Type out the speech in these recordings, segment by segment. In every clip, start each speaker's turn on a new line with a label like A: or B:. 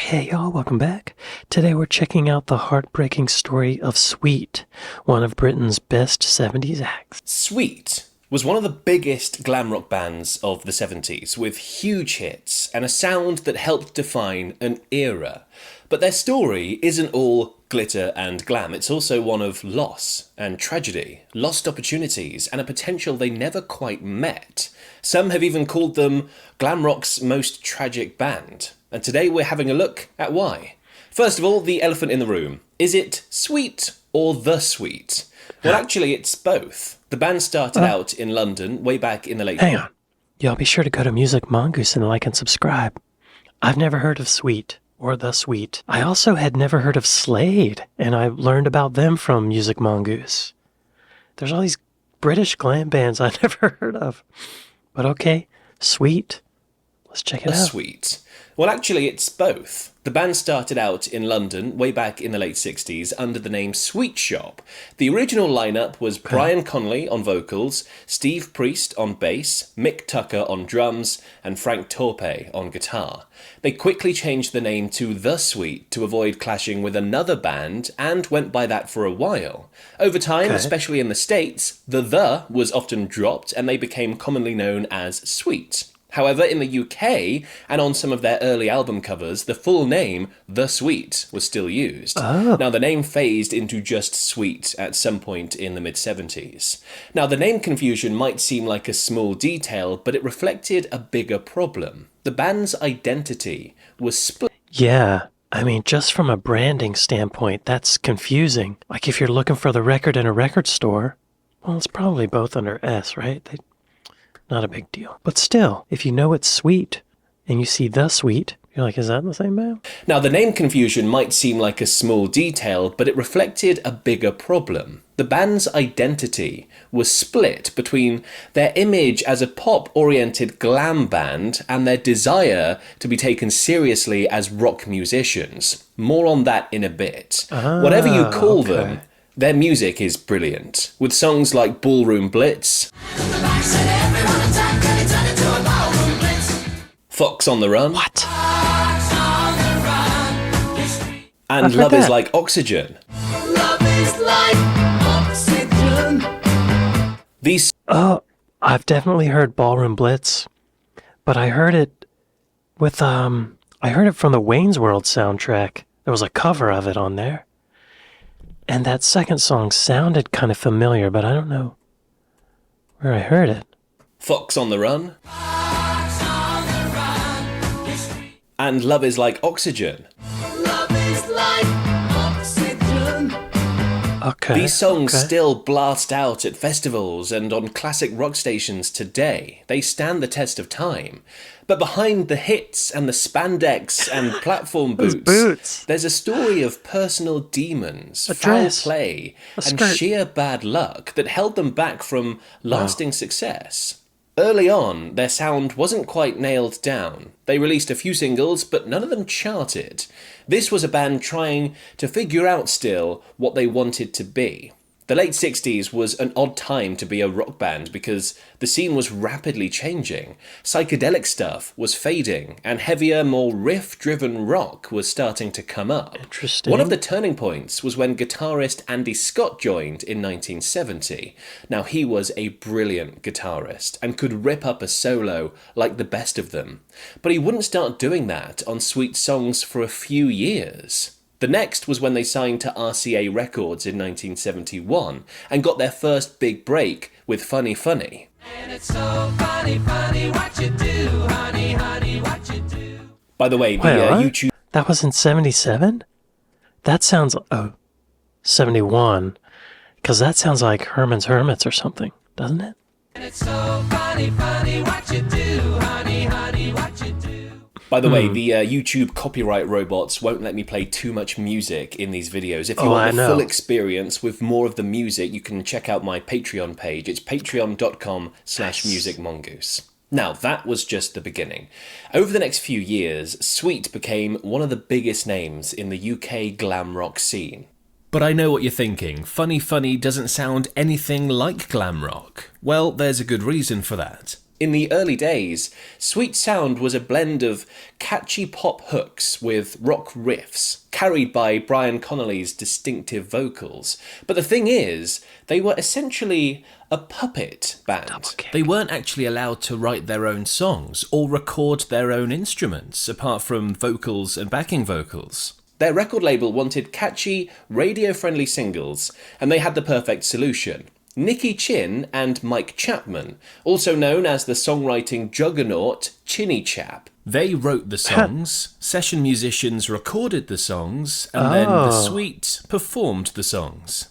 A: Hey y'all, welcome back. Today we're checking out the heartbreaking story of Sweet, one of Britain's best 70s acts.
B: Sweet was one of the biggest glam rock bands of the 70s, with huge hits and a sound that helped define an era. But their story isn't all glitter and glam, it's also one of loss and tragedy, lost opportunities, and a potential they never quite met. Some have even called them glam rock's most tragic band. And today we're having a look at why. First of all, the elephant in the room. Is it Sweet or The Sweet? Well, actually, it's both. The band started out in London way back in the late...
A: Hang on. Y'all be sure to go to Music Mongoose and like and subscribe. I've never heard of Sweet or The Sweet. I also had never heard of Slade, and I learned about them from Music Mongoose. There's all these British glam bands I never heard of. But okay, Sweet. Let's check it out.
B: Sweet. Well, actually, it's both. The band started out in London way back in the late 60s under the name Sweet Shop. The original lineup was Brian Connolly on vocals, Steve Priest on bass, Mick Tucker on drums, and Frank Torpe on guitar. They quickly changed the name to The Sweet to avoid clashing with another band and went by that for a while. Over time, especially in the States, the was often dropped and they became commonly known as Sweet. However, in the UK, and on some of their early album covers, the full name, The Sweet, was still used. Now, the name phased into just Sweet at some point in the mid-70s. Now, the name confusion might seem like a small detail, but it reflected a bigger problem. The band's identity was split.
A: Yeah, I mean, just from a branding standpoint, that's confusing. Like if you're looking for the record in a record store, well, it's probably both under S, right? Not a big deal. But still, if you know it's Sweet and you see The Sweet, you're like, is that the same band?
B: Now, the name confusion might seem like a small detail, but it reflected a bigger problem. The band's identity was split between their image as a pop-oriented glam band and their desire to be taken seriously as rock musicians. More on that in a bit. Whatever you call them, their music is brilliant, with songs like Ballroom Blitz, Fox on the Run,
A: What?
B: and Love Is Like Oxygen. These...
A: Oh, I've definitely heard Ballroom Blitz, but I heard it with, I heard it from the Wayne's World soundtrack. There was a cover of it on there. And that second song sounded kind of familiar, but I don't know where I heard it.
B: Fox on the Run, and Love Is Like Oxygen.
A: Okay.
B: These songs still blast out at festivals and on classic rock stations today. They stand the test of time. But behind the hits and the spandex and platform boots, there's a story of personal demons, foul play, and sheer bad luck that held them back from lasting success. Early on, their sound wasn't quite nailed down. They released a few singles, but none of them charted. This was a band trying to figure out still what they wanted to be. The late 60s was an odd time to be a rock band because the scene was rapidly changing. Psychedelic stuff was fading, and heavier, more riff-driven rock was starting to come up.
A: Interesting.
B: One of the turning points was when guitarist Andy Scott joined in 1970. Now, he was a brilliant guitarist and could rip up a solo like the best of them. But he wouldn't start doing that on Sweet songs for a few years. The next was when they signed to RCA Records in 1971 and got their first big break with Funny Funny. And it's so funny, funny what you do, honey, honey, what you do. By the way, YouTube...
A: That was in 77? That sounds... 71. Because that sounds like Herman's Hermits or something, doesn't it? And it's so funny, funny what you do, honey, honey, what you do.
B: By the way, the YouTube copyright robots won't let me play too much music in these videos. If you want the full experience with more of the music, you can check out my Patreon page. It's patreon.com/musicmongoose. Now, that was just the beginning. Over the next few years, Sweet became one of the biggest names in the UK glam rock scene. But I know what you're thinking. Funny Funny doesn't sound anything like glam rock. Well, there's a good reason for that. In the early days, Sweet Sound was a blend of catchy pop hooks with rock riffs, carried by Brian Connolly's distinctive vocals. But the thing is, they were essentially a puppet band. They weren't actually allowed to write their own songs or record their own instruments, apart from vocals and backing vocals. Their record label wanted catchy, radio-friendly singles, and they had the perfect solution. Nicky Chin and Mike Chapman, also known as the songwriting juggernaut Chinny Chap. They wrote the songs, session musicians recorded the songs, and then the Sweet performed the songs.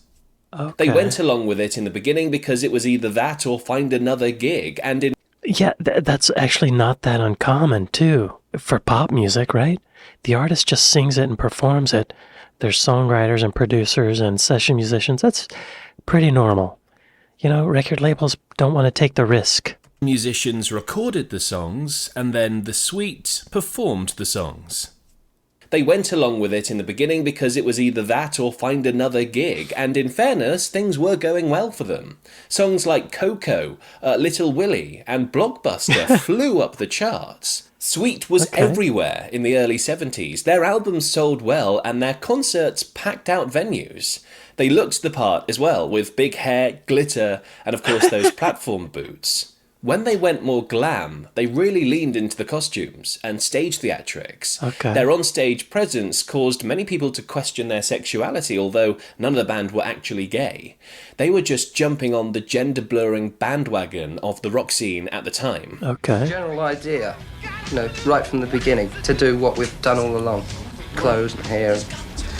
B: Okay. They went along with it in the beginning because it was either that or find another gig, and in...
A: Yeah, that's actually not that uncommon, too, for pop music, right? The artist just sings it and performs it. There's songwriters and producers and session musicians. That's pretty normal. You know, record labels don't want to take the risk.
B: Musicians recorded the songs, and then the Sweet performed the songs. They went along with it in the beginning because it was either that or find another gig, and in fairness, things were going well for them. Songs like Coco, Little Willie, and Blockbuster flew up the charts. Sweet was everywhere in the early 70s. Their albums sold well, and their concerts packed out venues. They looked the part as well, with big hair, glitter, and of course those platform boots. When they went more glam, they really leaned into the costumes and stage theatrics. Their on-stage presence caused many people to question their sexuality, although none of the band were actually gay. They were just jumping on the gender-blurring bandwagon of the rock scene at the time.
C: General idea, you know, right from the beginning, to do what we've done all along. Clothes and hair.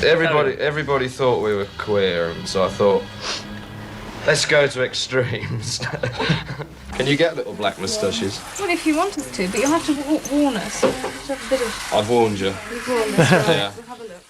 D: Everybody thought we were queer, and so I thought, let's go to extremes. Can you get little black moustaches?
E: Well, if you want us to, but you'll have to warn us. We'll have to have a bit of...
D: I've warned you.
E: You've warned us, right?
D: Yeah.
E: We'll have a look.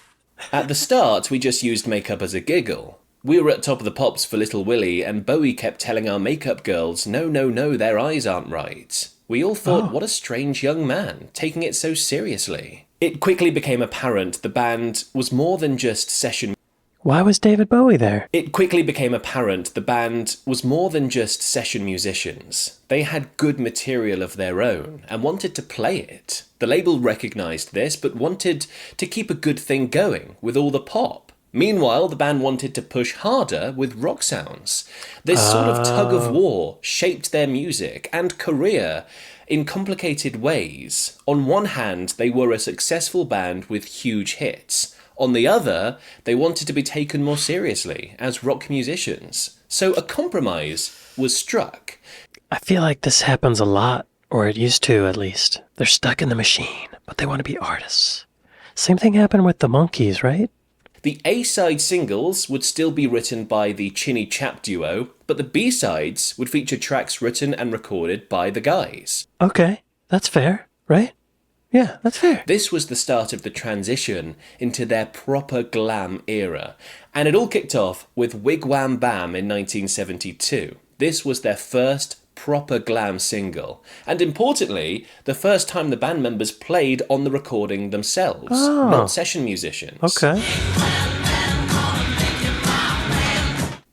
B: At the start, we just used makeup as a giggle. We were at Top of the Pops for Little Willie, and Bowie kept telling our makeup girls, no, their eyes aren't right. We all thought, what a strange young man, taking it so seriously. It quickly became apparent the band was more than just session.
A: Why was David Bowie there?
B: It quickly became apparent the band was more than just session musicians. They had good material of their own and wanted to play it. The label recognised this, but wanted to keep a good thing going with all the pop. Meanwhile, the band wanted to push harder with rock sounds. This sort of tug-of-war shaped their music and career in complicated ways. On one hand, they were a successful band with huge hits. On the other, they wanted to be taken more seriously as rock musicians. So a compromise was struck.
A: I feel like this happens a lot, or it used to at least. They're stuck in the machine, but they want to be artists. Same thing happened with the Monkees, right?
B: The A-side singles would still be written by the Chinny Chap duo, but the B-sides would feature tracks written and recorded by the guys.
A: Okay, that's fair, right? Yeah, that's fair.
B: This was the start of the transition into their proper glam era, and it all kicked off with Wigwam Bam in 1972. This was their first proper glam single, and importantly, the first time the band members played on the recording themselves, not session musicians.
A: Okay.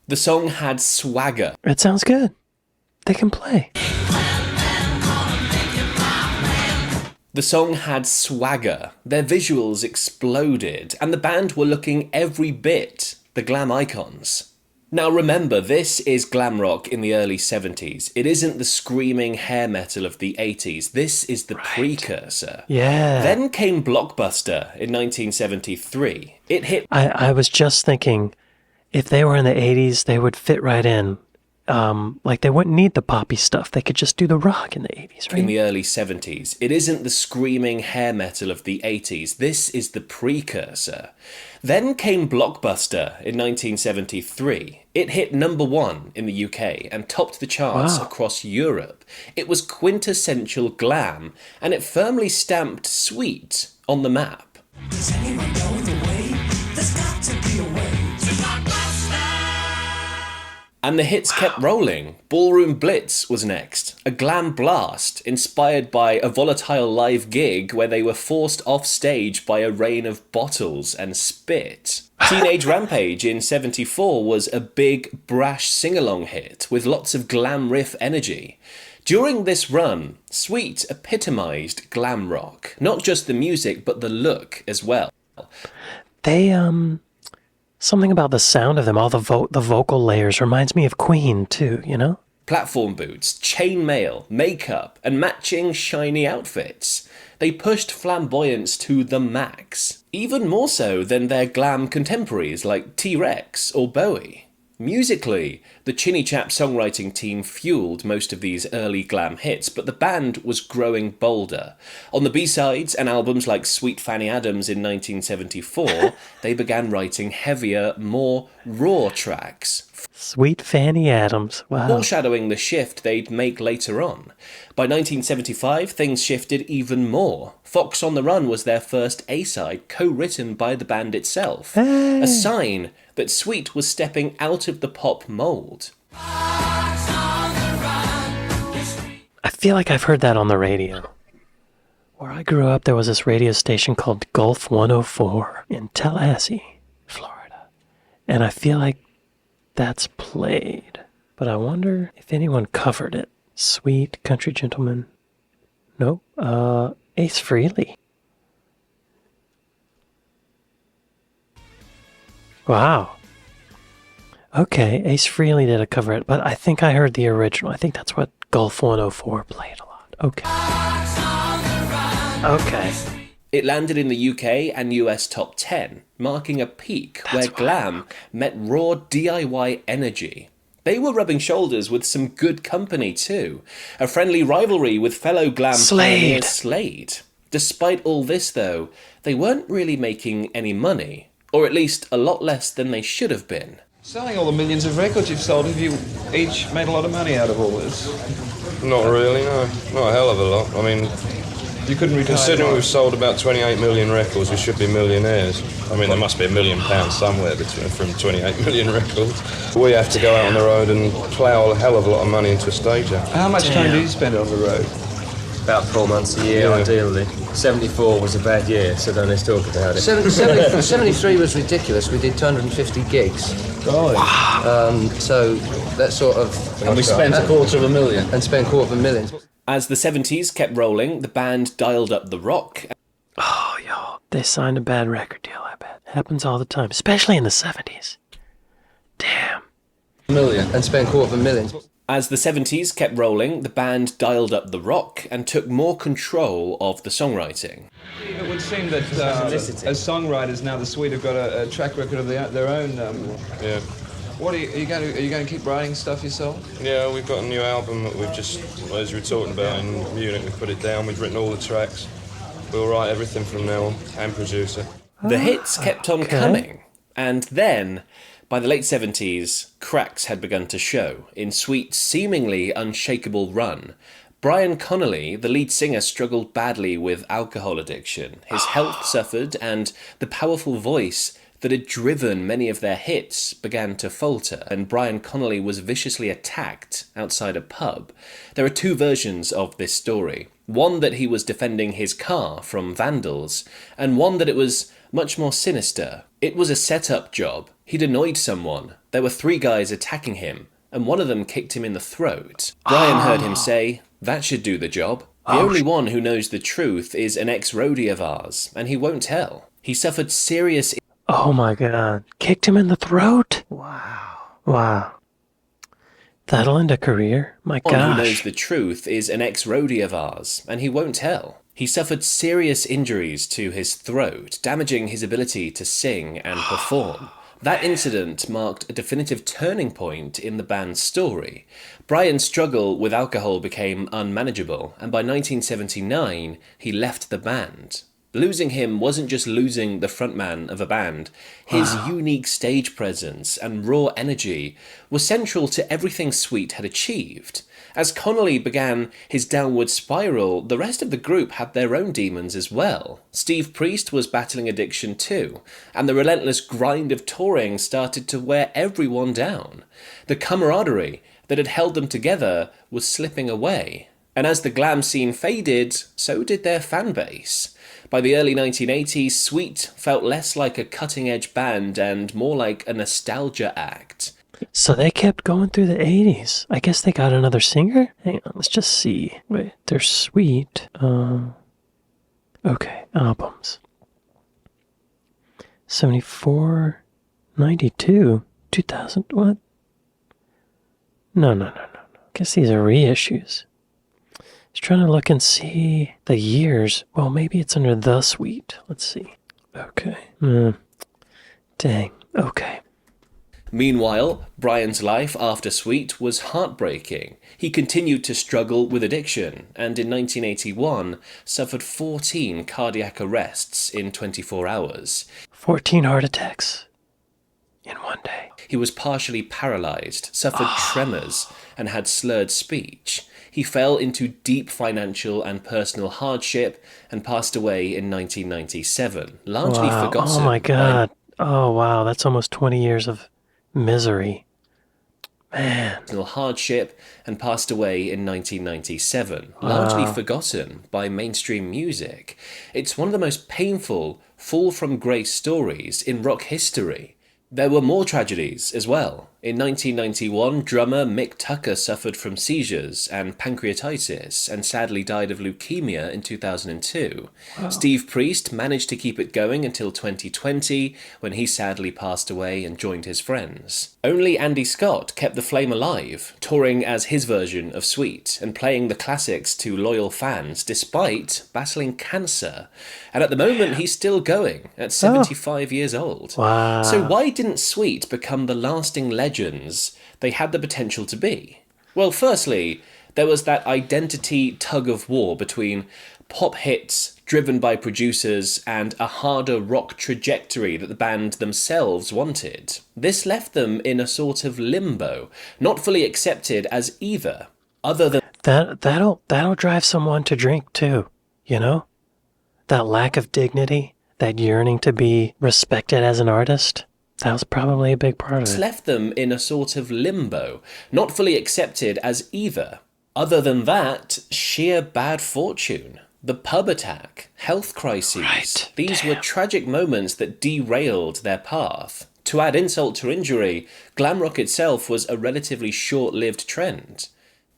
B: The song had swagger.
A: It sounds good. They can play.
B: The song had swagger, their visuals exploded, and the band were looking every bit the glam icons. Now remember, this is glam rock in the early 70s. It isn't the screaming hair metal of the 80s. This is the precursor.
A: Yeah.
B: Then came Blockbuster in 1973. It hit...
A: I was just thinking, if they were in the 80s, they would fit right in. Like they wouldn't need the poppy stuff. They could just do the rock in the 80s, right?
B: In the early 70s. It isn't the screaming hair metal of the 80s. This is the precursor. Then came Blockbuster in 1973. It hit #1 in the UK and topped the charts across Europe. It was quintessential glam, and it firmly stamped Sweet on the map. Does anyone know the way? There's got to be a way. And the hits kept rolling. Ballroom Blitz was next, a glam blast inspired by a volatile live gig where they were forced off stage by a rain of bottles and spit. Teenage Rampage in 74 was a big, brash sing-along hit with lots of glam riff energy. During this run, Sweet epitomised glam rock. Not just the music, but the look as well.
A: They, something about the sound of them, all the vocal layers reminds me of Queen, too, you know?
B: Platform boots, chainmail, makeup, and matching shiny outfits. They pushed flamboyance to the max. Even more so than their glam contemporaries like T-Rex or Bowie. Musically, the Chinny Chap songwriting team fueled most of these early glam hits, but the band was growing bolder. On the B-sides and albums like Sweet Fanny Adams in 1974, they began writing heavier, more raw tracks,
A: Sweet Fanny Adams, wow.
B: foreshadowing the shift they'd make later on. By 1975, things shifted even more. Fox on the Run was their first A-side, co-written by the band itself. A sign that Sweet was stepping out of the pop mould.
A: I feel like I've heard that on the radio. Where I grew up, there was this radio station called Gulf 104 in Tallahassee, Florida. And I feel like that's played. But I wonder if anyone covered it. Sweet Country Gentleman. Nope. Ace Frehley. Wow. Okay, Ace Frehley did a cover it, but I think I heard the original. I think that's what Gulf 104 played a lot. Okay. Okay.
B: It landed in the UK and US top 10, marking a peak where glam met raw DIY energy. They were rubbing shoulders with some good company too. A friendly rivalry with fellow glam pioneer Slade. Despite all this though, they weren't really making any money, or at least a lot less than they should have been.
F: Selling all the millions of records you've sold, have you each made a lot of money out of all this?
D: Not really, no. Not a hell of a lot. I mean,
F: You couldn't retire.
D: considering we've sold about 28 million records, we should be millionaires. I mean, there must be £1 million somewhere from 28 million records. We have to go out on the road and plough a hell of a lot of money into a stage act.
F: How much time do you spend on the road?
G: About 4 months a year,
D: Yeah.
G: ideally. 74 was a bad year, so don't let's talk about it.
C: 73 was ridiculous. We did 250 gigs.
F: Golly.
C: So that sort of...
G: And we spent $250,000.
C: And spent $250,000.
B: As the 70s kept rolling, the band dialed up the rock.
A: Oh, yo. They signed a bad record deal, I bet. Happens all the time, especially in the 70s. Damn.
C: And spent $250,000.
B: As the 70s kept rolling, the band dialed up the rock and took more control of the songwriting.
F: It would seem that as songwriters now, the Sweet have got a track record of their own.
D: Yeah.
F: What are you going to keep writing stuff yourself?
D: Yeah, we've got a new album that we've just, as we were talking about in Munich, we've put it down, we've written all the tracks. We'll write everything from now on, and produce it.
B: The hits kept on coming, and then, by the late 70s, cracks had begun to show in Sweet's seemingly unshakable run. Brian Connolly, the lead singer, struggled badly with alcohol addiction. His health suffered, and the powerful voice that had driven many of their hits began to falter, and Brian Connolly was viciously attacked outside a pub. There are two versions of this story. One that he was defending his car from vandals, and one that it was much more sinister. It was a set-up job. He'd annoyed someone. There were 3 guys attacking him, and one of them kicked him in the throat. Brian heard him say, "That should do the job. The only one who knows the truth is an ex-roadie of ours, and he won't tell." He suffered serious...
A: Oh my god. Kicked him in the throat? Wow. That'll end a career? My
B: One who knows
A: gosh.
B: the truth is an ex-roadie of ours, and he won't tell. He suffered serious injuries to his throat, damaging his ability to sing and perform. That incident marked a definitive turning point in the band's story. Brian's struggle with alcohol became unmanageable, and by 1979, he left the band. Losing him wasn't just losing the frontman of a band. His unique stage presence and raw energy were central to everything Sweet had achieved. As Connolly began his downward spiral, the rest of the group had their own demons as well. Steve Priest was battling addiction too, and the relentless grind of touring started to wear everyone down. The camaraderie that had held them together was slipping away. And as the glam scene faded, so did their fan base. By the early 1980s, Sweet felt less like a cutting-edge band and more like a nostalgia act.
A: So they kept going through the 80s. I guess they got another singer? Hang on, let's just see. Wait, they're sweet. Okay, albums. 74, 92, 2000, what? No. Guess these are reissues. Just trying to look and see the years. Well, maybe it's under The Sweet. Let's see. Okay. Dang. Okay.
B: Meanwhile, Brian's life after Sweet was heartbreaking. He continued to struggle with addiction and in 1981 suffered 14 cardiac arrests in 24 hours.
A: 14 heart attacks in one day.
B: He was partially paralyzed, suffered tremors, and had slurred speech. He fell into deep financial and personal hardship and passed away in 1997, largely
A: Wow.
B: forgotten.
A: Oh my God. Oh wow, that's almost 20 years of misery. Man.
B: Personal hardship and passed away in 1997, largely forgotten by mainstream music. It's one of the most painful fall from grace stories in rock history. There were more tragedies as well. In 1991, drummer Mick Tucker suffered from seizures and pancreatitis and sadly died of leukemia in 2002. Wow. Steve Priest managed to keep it going until 2020, when he sadly passed away and joined his friends. Only Andy Scott kept the flame alive, touring as his version of Sweet and playing the classics to loyal fans despite battling cancer. And at the moment, he's still going at 75 years old.
A: Wow.
B: So why didn't Sweet become the lasting legends they had the potential to be? Well, firstly, there was that identity tug-of-war between pop hits driven by producers and a harder rock trajectory that the band themselves wanted. This left them in a sort of limbo, not fully accepted as either, other than...
A: That'll drive someone to drink too, you know? That lack of dignity, that yearning to be respected as an artist. That was probably a big part of it.
B: Left them in a sort of limbo, not fully accepted as either. Other than that, sheer bad fortune. The pub attack, health crises.
A: Right.
B: These were tragic moments that derailed their path. To add insult to injury, glam rock itself was a relatively short-lived trend.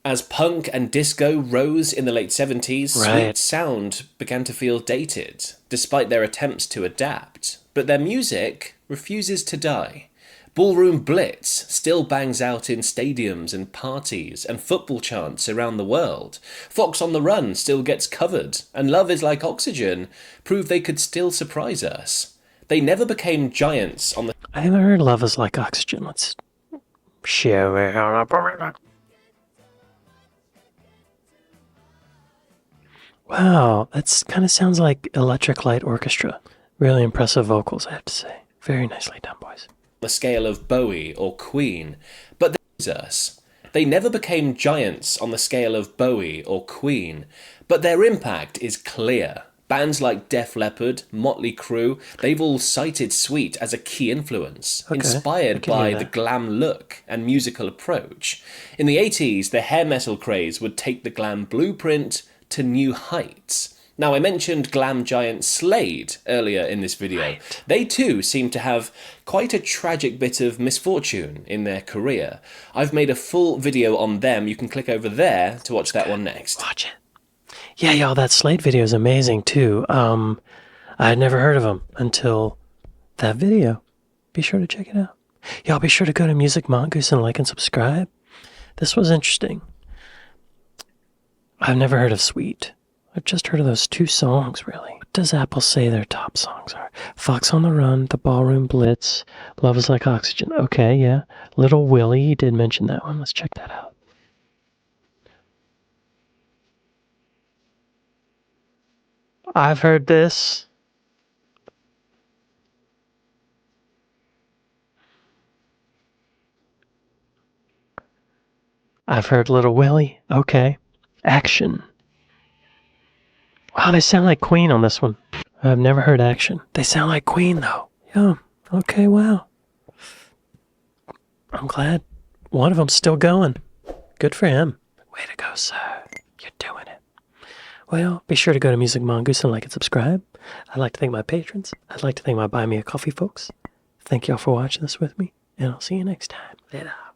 B: As punk and disco rose in the late 70s, Sweet sound began to feel dated, despite their attempts to adapt. But their music refuses to die. Ballroom Blitz still bangs out in stadiums and parties and football chants around the world. Fox on the Run still gets covered, and Love is Like Oxygen proved they could still surprise us. They never became giants on the...
A: I haven't heard Love is Like Oxygen. Let's share it. Wow, that kind of sounds like Electric Light Orchestra. Really impressive vocals, I have to say. Very nicely done, boys.
B: The scale of Bowie or Queen, but they never became giants on the scale of Bowie or Queen, but their impact is clear. Bands like Def Leppard, Motley Crue, they've all cited Sweet as a key influence, inspired by the glam look and musical approach. In the 80s, the hair metal craze would take the glam blueprint to new heights. Now, I mentioned glam giant Slade earlier in this video. Right. They too seem to have quite a tragic bit of misfortune in their career. I've made a full video on them. You can click over there to watch that one next.
A: Watch it. Yeah, y'all, that Slade video is amazing too. I had never heard of them until that video. Be sure to check it out. Y'all, be sure to go to Music Mongoose and like and subscribe. This was interesting. I've never heard of Sweet. I've just heard of those two songs, really. What does Apple say their top songs are? Fox on the Run, The Ballroom Blitz, Love is Like Oxygen. Okay, yeah. Little Willie, you did mention that one. Let's check that out. I've heard this. I've heard Little Willie. Okay. Action. Wow, they sound like Queen on this one. I've never heard Action. They sound like Queen, though. Yeah, okay, wow. I'm glad one of them's still going. Good for him. Way to go, sir. You're doing it. Well, be sure to go to Music Mongoose and like and subscribe. I'd like to thank my patrons. I'd like to thank my Buy Me a Coffee folks. Thank y'all for watching this with me, and I'll see you next time. it up.